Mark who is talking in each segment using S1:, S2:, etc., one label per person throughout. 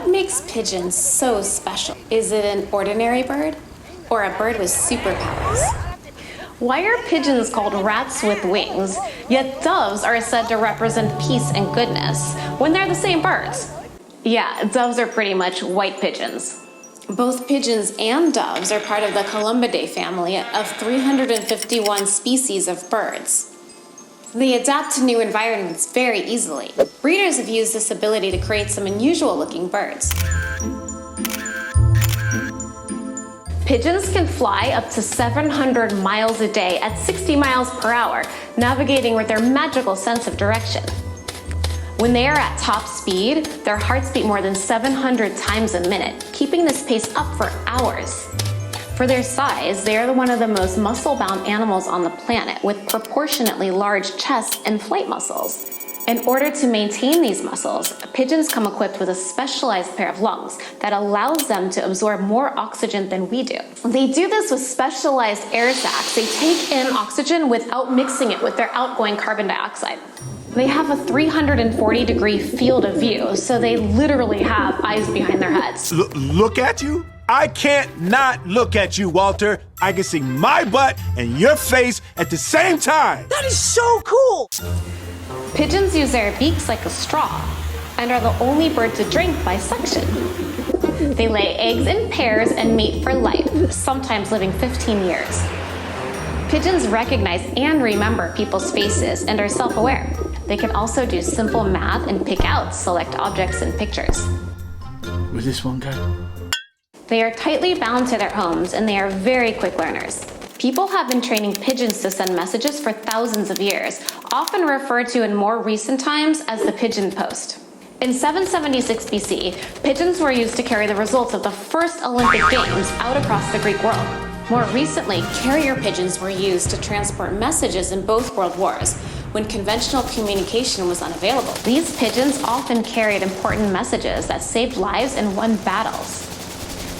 S1: What makes pigeons so special? Is it an ordinary bird or a bird with superpowers?
S2: Why are pigeons called rats with wings, yet doves are said to represent peace and goodness when they're the same birds? Yeah, doves are pretty much white pigeons.
S1: Both pigeons and doves are part of the Columbidae family of 351 species of birds. They adapt to new environments very easily. Breeders have used this ability to create some unusual-looking birds.
S2: Pigeons can fly up to 700 miles a day at 60 miles per hour, navigating with their magical sense of direction. When they are at top speed, their hearts beat more than 700 times a minute, keeping this pace up for hours. For their size, they are one of the most muscle-bound animals on the planet, with proportionately large chests and flight muscles. In order to maintain these muscles, pigeons come equipped with a specialized pair of lungs that allows them to absorb more oxygen than we do. They do this with specialized air sacs. They take in oxygen without mixing it with their outgoing carbon dioxide. They have a 340-degree field of view, so they literally have eyes behind their heads.
S3: Look at you? I can't not look at you, Walter. I can see my butt and your face at the same time.
S4: That is so cool!
S2: Pigeons use their beaks like a straw and are the only bird to drink by suction. They lay eggs in pairs and mate for life, sometimes living 15 years. Pigeons recognize and remember people's faces and are self-aware. They can also do simple math and pick out select objects and pictures.
S3: Where's this one go?
S2: They are tightly bound to their homes and they are very quick learners. People have been training pigeons to send messages for thousands of years, often referred to in more recent times as the pigeon post. In 776 BC, pigeons were used to carry the results of the first Olympic Games out across the Greek world.
S1: More recently, carrier pigeons were used to transport messages in both world wars, when conventional communication was unavailable.
S2: These pigeons often carried important messages that saved lives and won battles.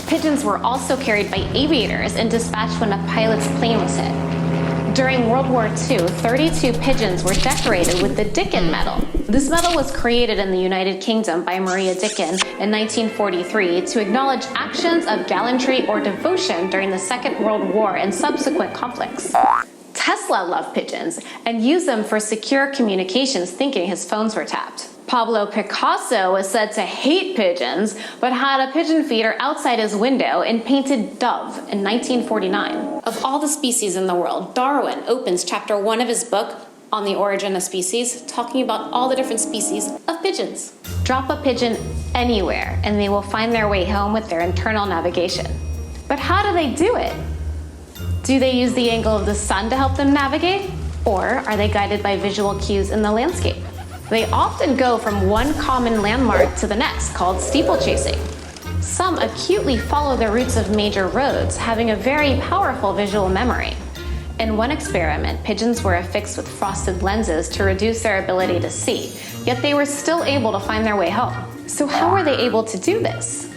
S2: Pigeons were also carried by aviators and dispatched when a pilot's plane was hit. During World War II, 32 pigeons were decorated with the Dicken Medal. This medal was created in the United Kingdom by Maria Dicken in 1943 to acknowledge actions of gallantry or devotion during the Second World War and subsequent conflicts. Tesla loved pigeons and used them for secure communications, thinking his phones were tapped. Pablo Picasso was said to hate pigeons, but had a pigeon feeder outside his window and painted dove in 1949.
S1: Of all the species in the world, Darwin opens chapter 1 of his book, On the Origin of Species, talking about all the different species of pigeons.
S2: Drop a pigeon anywhere and they will find their way home with their internal navigation. But how do they do it? Do they use the angle of the sun to help them navigate? Or are they guided by visual cues in the landscape? They often go from one common landmark to the next, called steeplechasing. Some acutely follow the routes of major roads, having a very powerful visual memory. In one experiment, pigeons were affixed with frosted lenses to reduce their ability to see, yet they were still able to find their way home. So how were they able to do this?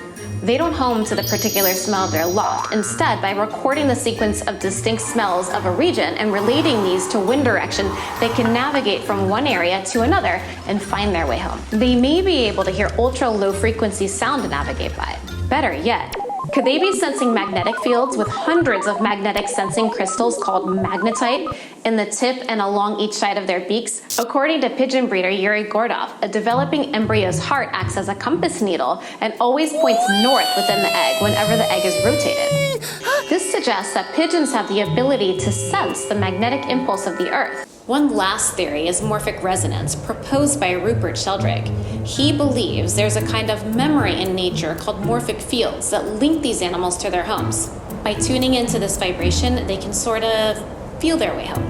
S2: They don't home to the particular smell of their loft. Instead, by recording the sequence of distinct smells of a region and relating these to wind direction, they can navigate from one area to another and find their way home. They may be able to hear ultra-low frequency sound to navigate by. Better yet, could they be sensing magnetic fields with hundreds of magnetic sensing crystals called magnetite in the tip and along each side of their beaks? According to pigeon breeder Yuri Gordov, a developing embryo's heart acts as a compass needle and always points north within the egg whenever the egg is rotated. This suggests that pigeons have the ability to sense the magnetic impulse of the earth.
S1: One last theory is morphic resonance, proposed by Rupert Sheldrake. He believes there's a kind of memory in nature called morphic fields that link these animals to their homes. By tuning into this vibration, they can sort of feel their way home.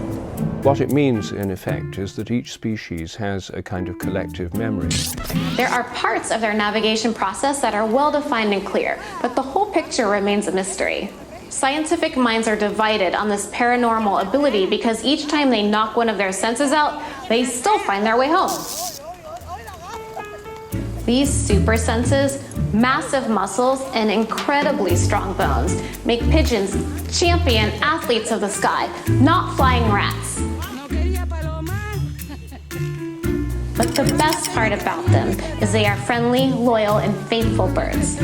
S5: What it means, in effect, is that each species has a kind of collective memory.
S2: There are parts of their navigation process that are well defined and clear, but the whole picture remains a mystery. Scientific minds are divided on this paranormal ability because each time they knock one of their senses out, they still find their way home. These super senses, massive muscles, and incredibly strong bones make pigeons champion athletes of the sky, not flying rats. But the best part about them is they are friendly, loyal, and faithful birds.